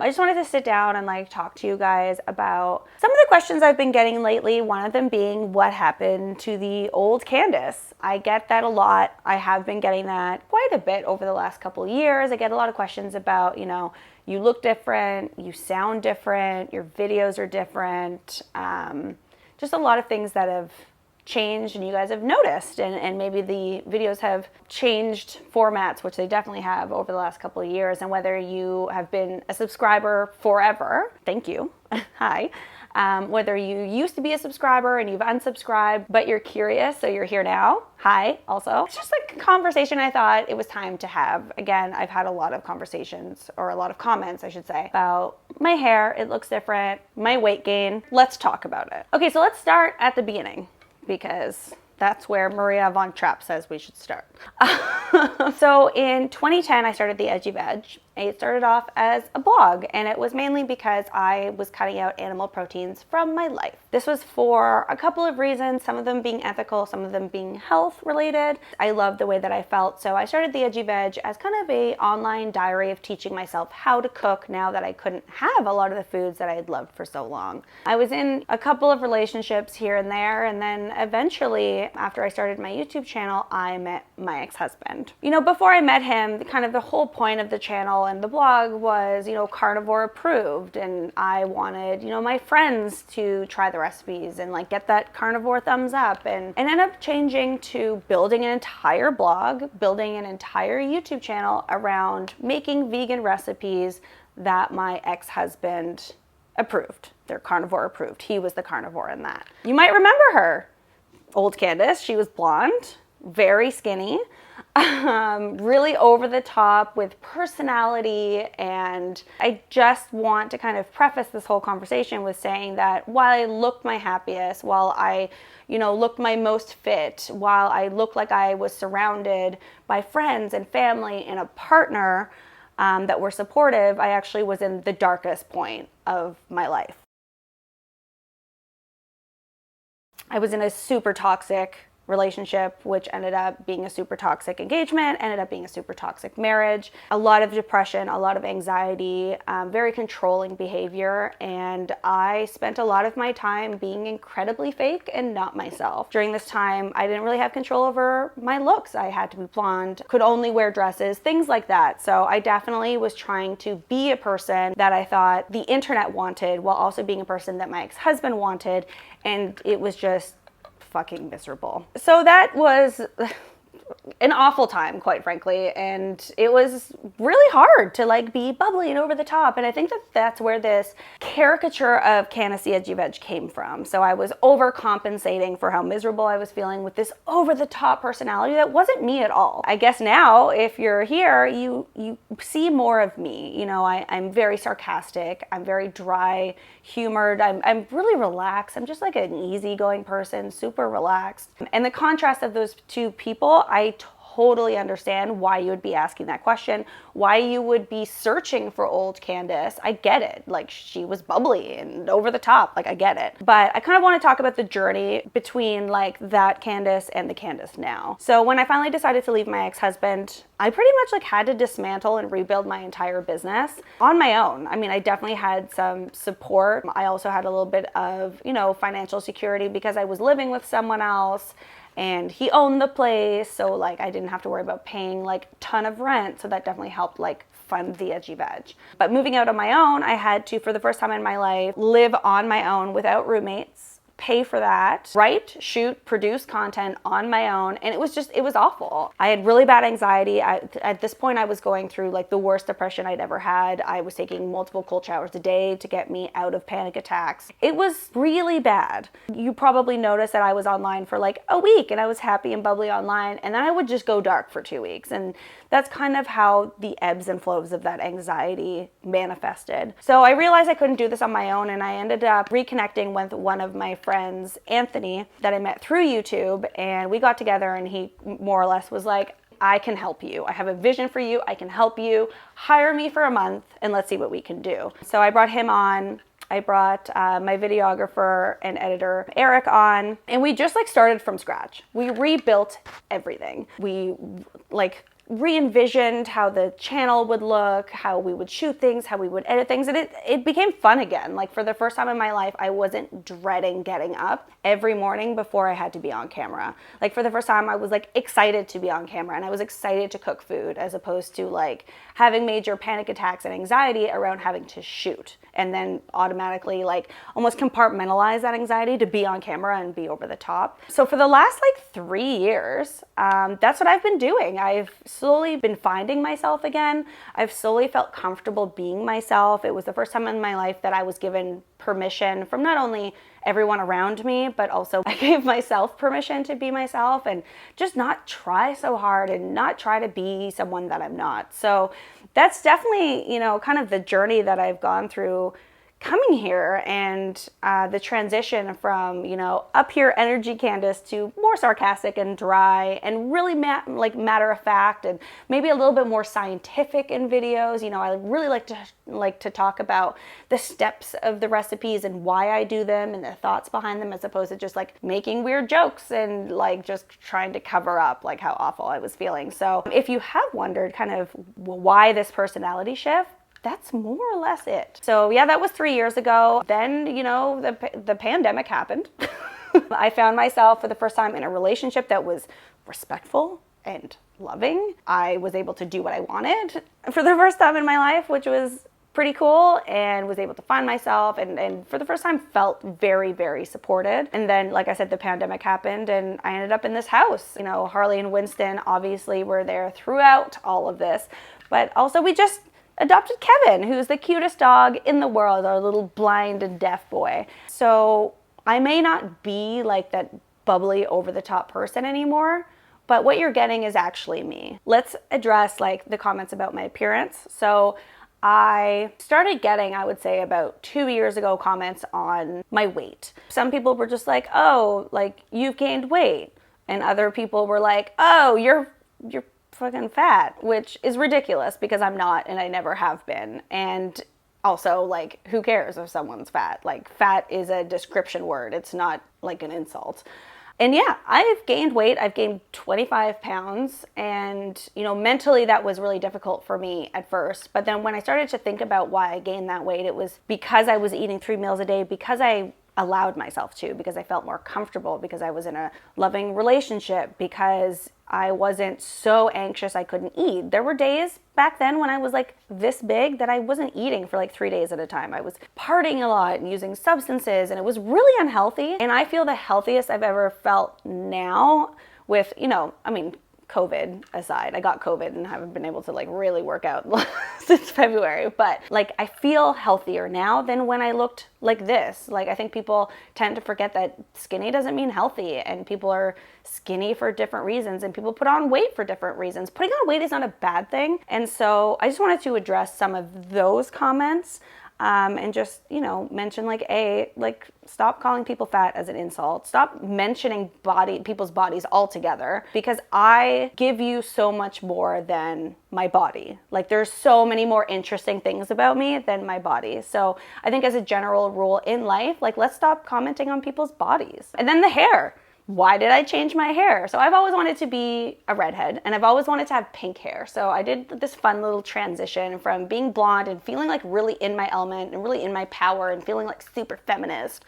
I just wanted to sit down and like talk to you guys about some of the questions I've been getting lately. One of them being what happened to the old Candice. I get that a lot. I have been getting that quite a bit over the last couple of years. I get a lot of questions about, you look different, you sound different, your videos are different. Just a lot of things that have changed and you guys have noticed, and maybe the videos have changed formats, which they definitely have over the last couple of years. And whether you have been a subscriber forever, thank you, hi, whether you used to be a subscriber and you've unsubscribed but you're curious, so you're here now, hi also. It's just like a conversation I thought it was time to have. Again, I've had a lot of conversations, or a lot of comments I should say, about my hair, it looks different, my weight gain. Let's talk about it. Okay, so let's start at the beginning, because that's where Maria von Trapp says we should start. So in 2010, I started the Edgy Veg. It started off as a blog, and it was mainly because I was cutting out animal proteins from my life. This was for a couple of reasons, some of them being ethical, some of them being health related. I loved the way that I felt, so I started the Edgy Veg as kind of a online diary of teaching myself how to cook now that I couldn't have a lot of the foods that I had loved for so long. I was in a couple of relationships here and there, and then eventually, after I started my YouTube channel, I met my ex-husband. Before I met him, kind of the whole point of the channel and the blog was, carnivore approved, and I wanted, my friends to try the recipes and like get that carnivore thumbs up, and ended up changing to building an entire blog, building an entire YouTube channel around making vegan recipes that my ex-husband approved. They're carnivore approved. He was the carnivore in that. You might remember her, old Candice. She was blonde, very skinny, really over the top with personality. And I just want to kind of preface this whole conversation with saying that while I looked my happiest, while I, looked my most fit, while I looked like I was surrounded by friends and family and a partner that were supportive, I actually was in the darkest point of my life. I was in a super toxic relationship, which ended up being a super toxic engagement, ended up being a super toxic marriage, a lot of depression, a lot of anxiety, very controlling behavior. And I spent a lot of my time being incredibly fake and not myself. During this time, I didn't really have control over my looks. I had to be blonde, could only wear dresses, things like that. So I definitely was trying to be a person that I thought the internet wanted, while also being a person that my ex-husband wanted. And it was just fucking miserable. So that was an awful time, quite frankly, and it was really hard to like be bubbly and over the top. And I think that that's where this caricature of Candice the Edgy Veg came from. So I was overcompensating for how miserable I was feeling with this over the top personality that wasn't me at all. I guess now, if you're here, you see more of me. I'm very sarcastic. I'm very dry humored. I'm really relaxed. I'm just like an easygoing person, super relaxed. And the contrast of those two people, I totally understand why you would be asking that question, why you would be searching for old Candice. I get it. Like, she was bubbly and over the top. Like, I get it. But I kind of want to talk about the journey between like that Candice and the Candice now. So when I finally decided to leave my ex-husband, I pretty much like had to dismantle and rebuild my entire business on my own. I mean, I definitely had some support. I also had a little bit of, financial security because I was living with someone else. And he owned the place, so like I didn't have to worry about paying like a ton of rent, so that definitely helped like fund the Edgy Veg. But moving out on my own, I had to, for the first time in my life, live on my own without roommates, pay for that, write, shoot, produce content on my own, and it was awful. I had really bad anxiety. At this point, I was going through like the worst depression I'd ever had. I was taking multiple cold showers a day to get me out of panic attacks. It was really bad. You probably noticed that I was online for like a week, and I was happy and bubbly online, and then I would just go dark for 2 weeks, and that's kind of how the ebbs and flows of that anxiety manifested. So I realized I couldn't do this on my own, and I ended up reconnecting with one of my friends, Anthony, that I met through YouTube, and we got together, and he more or less was like, I can help you. I have a vision for you. I can help you. Hire me for a month and let's see what we can do. So I brought him on. I brought my videographer and editor, Eric, on, and we just like started from scratch. We rebuilt everything. We like re-envisioned how the channel would look, how we would shoot things, how we would edit things, and it became fun again. Like for the first time in my life, I wasn't dreading getting up every morning before I had to be on camera. Like for the first time, I was like excited to be on camera, and I was excited to cook food, as opposed to like having major panic attacks and anxiety around having to shoot, and then automatically like almost compartmentalize that anxiety to be on camera and be over the top. So for the last like 3 years, that's what I've been doing. I've slowly been finding myself again. I've slowly felt comfortable being myself. It was the first time in my life that I was given permission from not only everyone around me, but also I gave myself permission to be myself and just not try so hard and not try to be someone that I'm not. So that's definitely, kind of the journey that I've gone through coming here, and the transition from, up here energy Candice to more sarcastic and dry and really matter of fact and maybe a little bit more scientific in videos. I really like to talk about the steps of the recipes and why I do them and the thoughts behind them, as opposed to just like making weird jokes and like just trying to cover up like how awful I was feeling. So if you have wondered kind of why this personality shift, that's more or less it. So yeah, that was 3 years ago. Then, the pandemic happened. I found myself for the first time in a relationship that was respectful and loving. I was able to do what I wanted for the first time in my life, which was pretty cool, and was able to find myself and for the first time felt very, very supported. And then, like I said, the pandemic happened and I ended up in this house. Harley and Winston obviously were there throughout all of this, but also we just adopted Kevin, who's the cutest dog in the world, our little blind and deaf boy. So I may not be like that bubbly over the top person anymore, but what you're getting is actually me. Let's address like the comments about my appearance. So I started getting, I would say about 2 years ago, comments on my weight. Some people were just like, oh, like you've gained weight. And other people were like, oh, you're fucking fat, which is ridiculous because I'm not and I never have been. And also, like, who cares if someone's fat? Like, fat is a description word. It's not like an insult. And yeah, I've gained weight. I've gained 25 pounds. And, mentally that was really difficult for me at first. But then when I started to think about why I gained that weight, it was because I was eating 3 meals a day, because I allowed myself to, because I felt more comfortable, because I was in a loving relationship, because I wasn't so anxious I couldn't eat. There were days back then when I was like this big that I wasn't eating for like 3 days at a time. I was partying a lot and using substances, and it was really unhealthy. And I feel the healthiest I've ever felt now with, COVID aside. I got COVID and haven't been able to like really work out since February, but like I feel healthier now than when I looked like this. Like I think people tend to forget that skinny doesn't mean healthy, and people are skinny for different reasons, and people put on weight for different reasons. Putting on weight is not a bad thing. And so I just wanted to address some of those comments. And just, mention stop calling people fat as an insult. Stop mentioning people's bodies altogether, because I give you so much more than my body. Like there's so many more interesting things about me than my body. So I think as a general rule in life, like let's stop commenting on people's bodies. And then the hair. Why did I change my hair? So I've always wanted to be a redhead, and I've always wanted to have pink hair. So I did this fun little transition from being blonde and feeling like really in my element and really in my power and feeling like super feminist.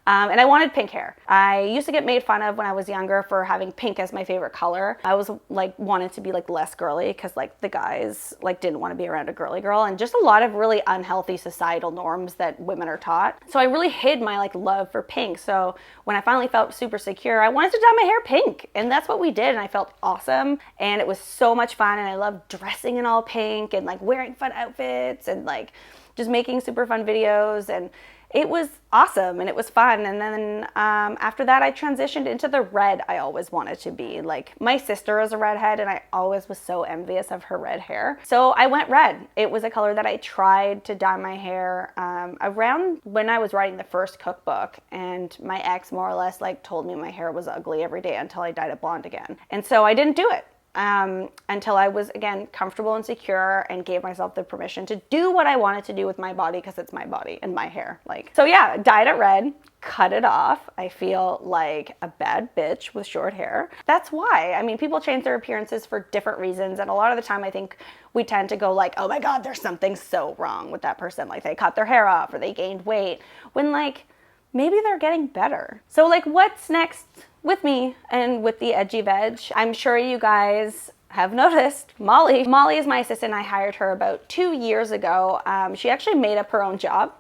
And I wanted pink hair. I used to get made fun of when I was younger for having pink as my favorite color. I was like wanted to be like less girly because like the guys like didn't want to be around a girly girl, and just a lot of really unhealthy societal norms that women are taught. So I really hid my like love for pink. So when I finally felt super secure, I wanted to dye my hair pink, and that's what we did, and I felt awesome, and it was so much fun, and I loved dressing in all pink and like wearing fun outfits and like just making super fun videos, and it was awesome and it was fun. And then after that, I transitioned into the red I always wanted to be. Like my sister is a redhead, and I always was so envious of her red hair. So I went red. It was a color that I tried to dye my hair around when I was writing the first cookbook, and my ex more or less like told me my hair was ugly every day until I dyed it blonde again. And so I didn't do it. until I was, again, comfortable and secure and gave myself the permission to do what I wanted to do with my body, because it's my body and my hair. Like, so yeah, dyed it red, cut it off. I feel like a bad bitch with short hair. That's why. I mean, people change their appearances for different reasons. And a lot of the time I think we tend to go like, oh my God, there's something so wrong with that person. Like they cut their hair off or they gained weight, when like, maybe they're getting better. So like, what's next with me and with the Edgy Veg? I'm sure you guys have noticed Molly. Molly is my assistant. I hired her about 2 years ago. She actually made up her own job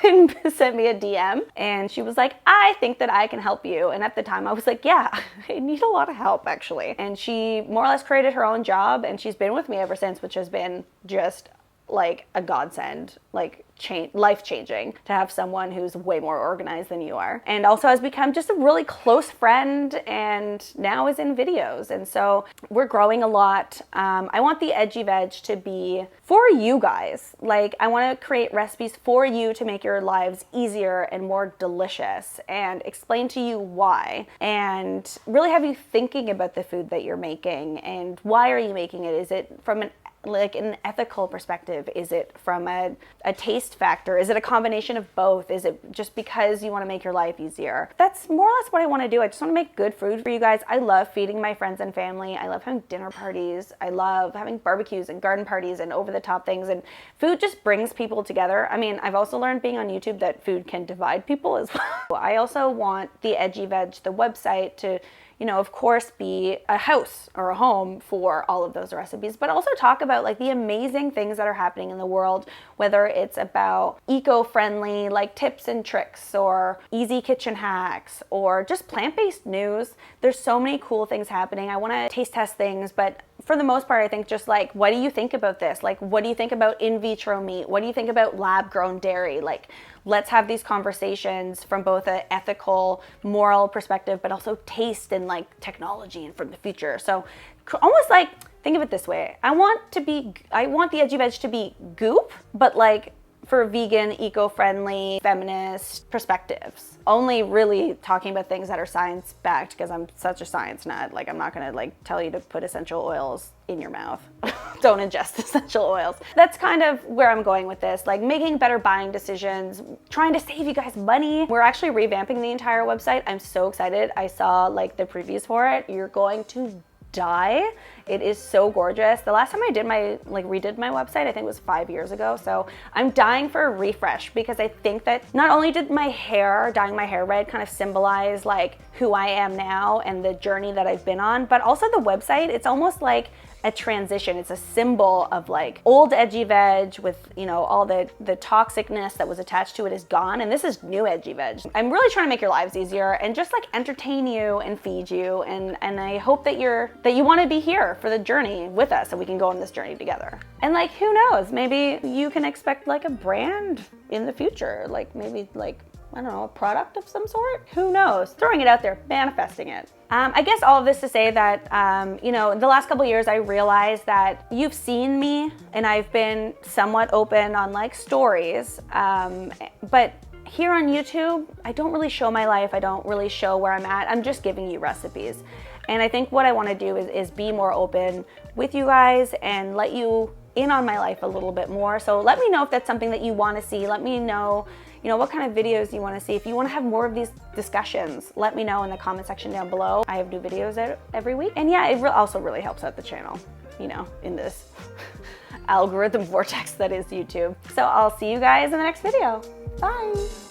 and sent me a DM, and she was like, I think that I can help you. And at the time I was like, yeah, I need a lot of help actually. And she more or less created her own job, and she's been with me ever since, which has been just like a godsend, like life-changing to have someone who's way more organized than you are, and also has become just a really close friend, and now is in videos. And so we're growing a lot. I want the Edgy Veg to be for you guys. Like, I want to create recipes for you to make your lives easier and more delicious, and explain to you why, and really have you thinking about the food that you're making and why are you making it. Is it from an ethical perspective? Is it from a taste factor? Is it a combination of both? Is it just because you want to make your life easier? That's more or less what I want to do. I just want to make good food for you guys. I love feeding my friends and family. I love having dinner parties. I love having barbecues and garden parties and over-the-top things, and food just brings people together. I mean, I've also learned being on YouTube that food can divide people as well. I also want the Edgy Veg, the website, to, you know, of course, be a house or a home for all of those recipes, but also talk about like the amazing things that are happening in the world, whether it's about eco-friendly like tips and tricks, or easy kitchen hacks, or just plant-based news. There's so many cool things happening. I want to taste test things, but for the most part, I think just like, what do you think about this? Like, what do you think about in vitro meat? What do you think about lab-grown dairy? Like, let's have these conversations from both an ethical, moral perspective, but also taste and like technology and from the future. So almost like, think of it this way. I want the Edgy Veg to be goop, but like for vegan, eco-friendly, feminist perspectives. Only really talking about things that are science-backed, because I'm such a science nut. Like, I'm not gonna like tell you to put essential oils in your mouth. Don't ingest essential oils. That's kind of where I'm going with this, like making better buying decisions, trying to save you guys money. We're actually revamping the entire website. I'm so excited. I saw like the previews for it. You're going to die. It is so gorgeous. The last time I redid my website, I think it was 5 years ago. So I'm dying for a refresh, because I think that not only did dyeing my hair red kind of symbolize like who I am now and the journey that I've been on, but also the website, it's almost like a transition. It's a symbol of like old Edgy Veg with, you know, all the toxicness that was attached to it is gone, and this is new Edgy Veg. I'm really trying to make your lives easier and just like entertain you and feed you, and I hope that you want to be here for the journey with us, and we can go on this journey together. And like, who knows, maybe you can expect like a brand in the future, like maybe like, I don't know, a product of some sort? Who knows? Throwing it out there, manifesting it. I guess all of this to say that, you know, the last couple of years I realized that you've seen me and I've been somewhat open on like stories, but here on YouTube, I don't really show my life. I don't really show where I'm at. I'm just giving you recipes. And I think what I want to do is be more open with you guys and let you in on my life a little bit more. So let me know if that's something that you want to see. Let me know, you know, what kind of videos you want to see. If you want to have more of these discussions, let me know in the comment section down below. I have new videos out every week. And yeah, it also really helps out the channel, you know, in this algorithm vortex that is YouTube. So I'll see you guys in the next video. Bye.